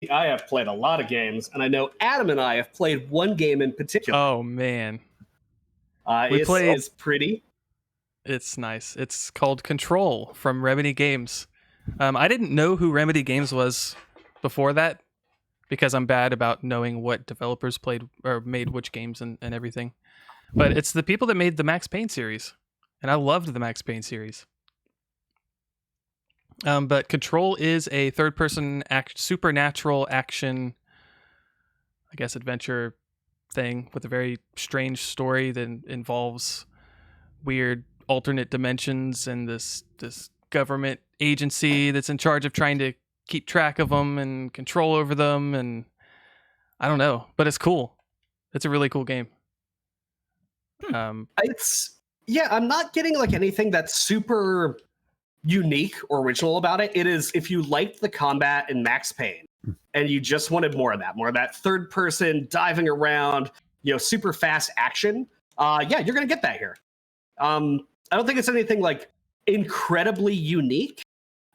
I have played a lot of games, and I know Adam and I have played one game in particular. Oh man, It's pretty. It's nice. It's called Control from Remedy Games. I didn't know who Remedy Games was before that because I'm bad about knowing what developers played or made which games and everything. But it's the people that made the Max Payne series, and I loved the Max Payne series. But Control is a third-person supernatural action, I guess, adventure thing with a very strange story that involves weird alternate dimensions and this government agency that's in charge of trying to keep track of them and control over them. And I don't know, but it's cool. It's a really cool game. I'm not getting like anything that's super unique or original about it. It is, if you liked the combat in Max Payne and you just wanted more of that third person diving around, super fast action, you're gonna get that here. I don't think it's anything like incredibly unique,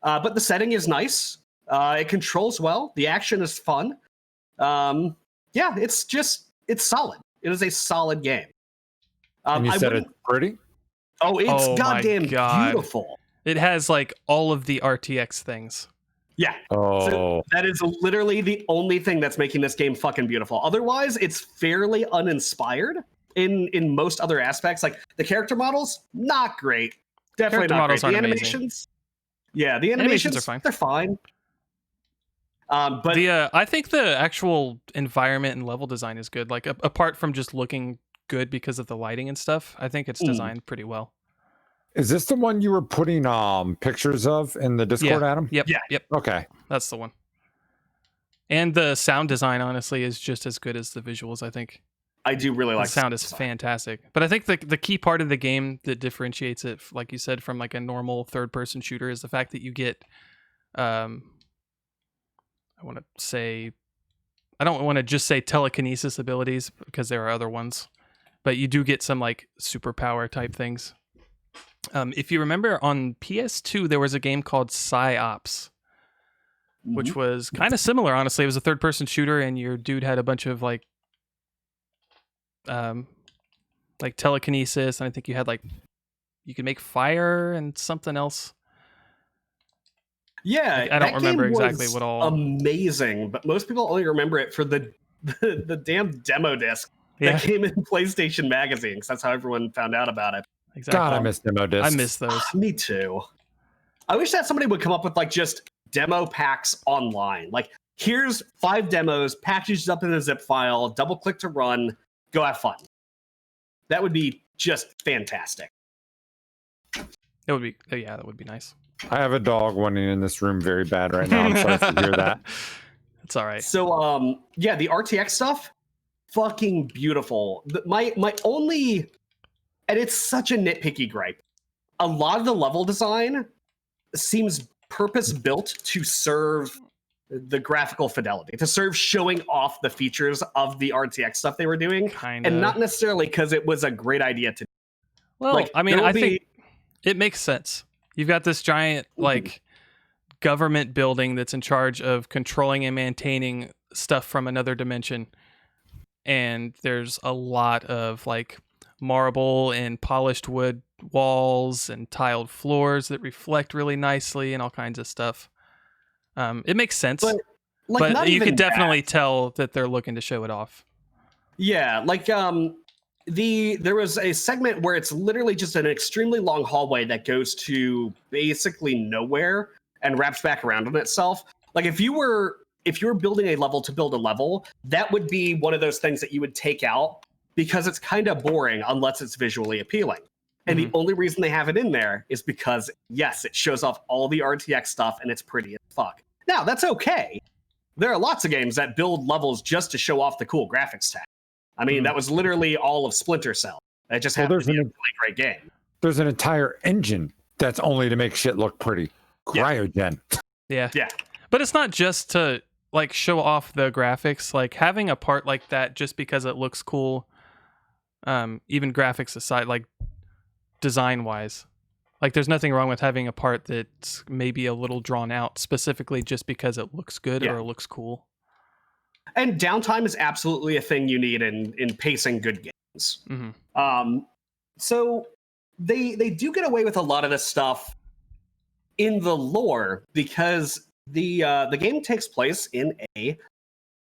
but the setting is nice. It controls well. The action is fun. It's solid. It is a solid game. And you said it's pretty? Oh, it's goddamn beautiful. It has like all of the RTX things. Yeah. Oh. So that is literally the only thing that's making this game fucking beautiful. Otherwise, it's fairly uninspired in most other aspects. Like the character models, not great. Definitely character not models great. The aren't animations, amazing. The animations are fine. They're fine. But I think the actual environment and level design is good. Like apart from just looking good because of the lighting and stuff, I think it's designed pretty well. Is this the one you were putting pictures of in the Discord, Adam? Yep. Okay. That's the one. And the sound design, honestly, is just as good as the visuals, I think. I do really like the sound is fantastic. But I think the key part of the game that differentiates it, like you said, from like a normal third-person shooter is the fact that you get, I don't want to just say telekinesis abilities because there are other ones, but you do get some like superpower type things. If you remember on PS2, there was a game called Psyops, which was kind of similar, honestly. It was a third-person shooter, and your dude had a bunch of like telekinesis, and I think you had like you could make fire and something else. Yeah, I don't remember exactly what all. Amazing, but most people only remember it for the damn demo disc that came in PlayStation Magazine, because that's how everyone found out about it. Exactly. God, I miss demo discs. I miss those. Me too. I wish that somebody would come up with like just demo packs online. Like, here's 5 demos, packaged up in a zip file, double click to run, go have fun. That would be just fantastic. It would be, that would be nice. I have a dog running in this room very bad right now. I'm sorry to hear that. It's all right. So, the RTX stuff, fucking beautiful. My only, and it's such a nitpicky gripe, a lot of the level design seems purpose-built to serve the graphical fidelity, to serve showing off the features of the RTX stuff they were doing, Kinda. and not necessarily because it was a great idea to do. Well, like, I mean, I think it makes sense. You've got this giant like government building that's in charge of controlling and maintaining stuff from another dimension, and there's a lot of like marble and polished wood walls and tiled floors that reflect really nicely and all kinds of stuff. It makes sense, but you can definitely tell that they're looking to show it off. Yeah, like there was a segment where it's literally just an extremely long hallway that goes to basically nowhere and wraps back around on itself. Like if you were building a level to build a level, that would be one of those things that you would take out because it's kind of boring unless it's visually appealing. And the only reason they have it in there is because, yes, it shows off all the RTX stuff and it's pretty as fuck. Now, that's okay. There are lots of games that build levels just to show off the cool graphics tech. I mean, that was literally all of Splinter Cell. It just happened to be a really great game. There's an entire engine that's only to make shit look pretty. Cryogen. Yeah. But it's not just to like show off the graphics. Like having a part like that just because it looks cool, even graphics aside, like design wise, like there's nothing wrong with having a part that's maybe a little drawn out specifically just because it looks good or it looks cool. And downtime is absolutely a thing you need in pacing good games. So they do get away with a lot of this stuff in the lore because the game takes place in a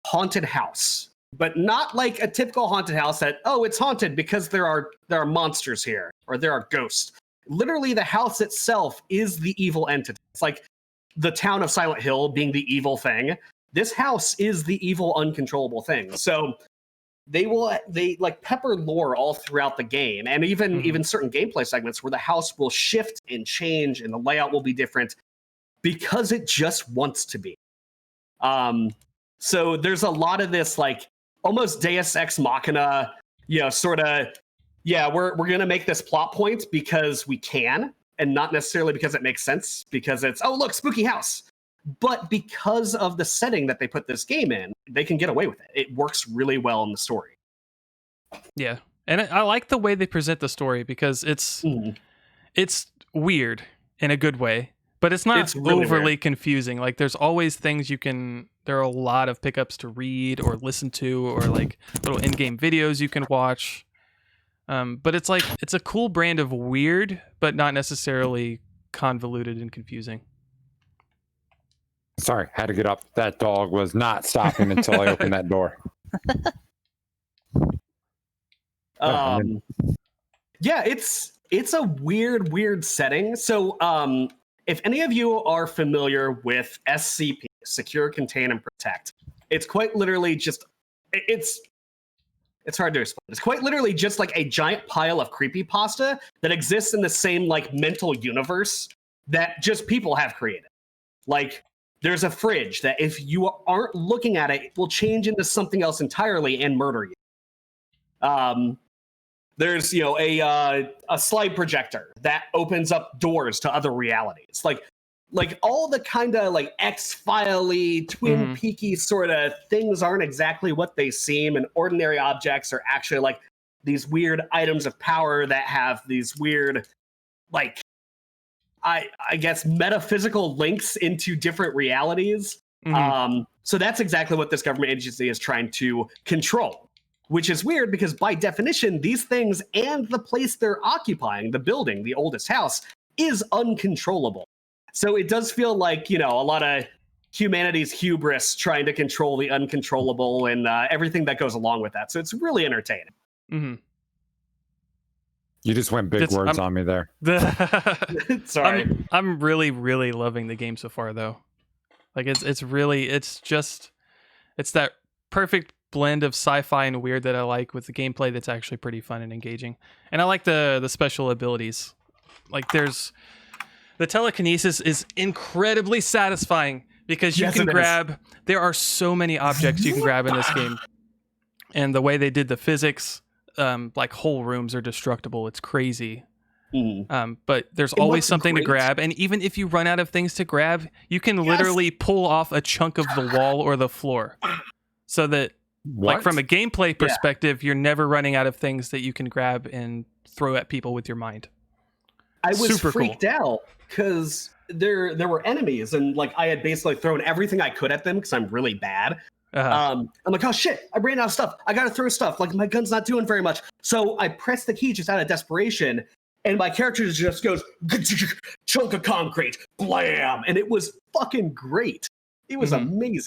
haunted house, but not like a typical haunted house that, oh, it's haunted because there are monsters here or there are ghosts. Literally, the house itself is the evil entity. It's like the town of Silent Hill being the evil thing. This house is the evil, uncontrollable thing. So they like pepper lore all throughout the game, and even certain gameplay segments where the house will shift and change and the layout will be different because it just wants to be. So there's a lot of this like almost Deus Ex Machina, sort of, we're gonna make this plot point because we can, and not necessarily because it makes sense, because it's, oh look, spooky house. But because of the setting that they put this game in, they can get away with it. It works really well in the story. Yeah, and I like the way they present the story because it's weird in a good way, but it's not really overly confusing. Like there's always things there are a lot of pickups to read or listen to, or like little in-game videos you can watch. But it's a cool brand of weird, but not necessarily convoluted and confusing. Sorry, had to get up. That dog was not stopping until I opened that door. Yeah, it's a weird setting. So if any of you are familiar with SCP, Secure, Contain, and Protect, it's quite literally just it's hard to explain. It's quite literally just like a giant pile of creepypasta that exists in the same like mental universe that just people have created. Like there's a fridge that if you aren't looking at it, it will change into something else entirely and murder you. There's a slide projector that opens up doors to other realities. Like all the kind of like X-File-y, Twin Peaky sort of things aren't exactly what they seem, and ordinary objects are actually like these weird items of power that have these weird, like, I guess metaphysical links into different realities. So that's exactly what this government agency is trying to control, which is weird because by definition, these things and the place they're occupying, the building, the oldest house, is uncontrollable. So it does feel like, a lot of humanity's hubris trying to control the uncontrollable and everything that goes along with that. So it's really entertaining. You just went big words on me there. Sorry. I'm really, really loving the game so far, though. Like it's that perfect blend of sci-fi and weird that I like, with the gameplay that's actually pretty fun and engaging. And I like the special abilities. Like the telekinesis is incredibly satisfying because you can grab. There are so many objects you can grab in this game, and the way they did the physics. Like whole rooms are destructible. It's crazy. But there's always something to grab. And even if you run out of things to grab, you can literally pull off a chunk of the wall or the floor. So that, like from a gameplay perspective, you're never running out of things that you can grab and throw at people with your mind. I was freaked out because there were enemies, and like I had basically thrown everything I could at them because I'm really bad. I'm like, oh shit, I ran out of stuff. I gotta throw stuff. Like my gun's not doing very much. So I press the key just out of desperation, and my character just goes chunk of concrete, blam, and it was fucking great. It was amazing.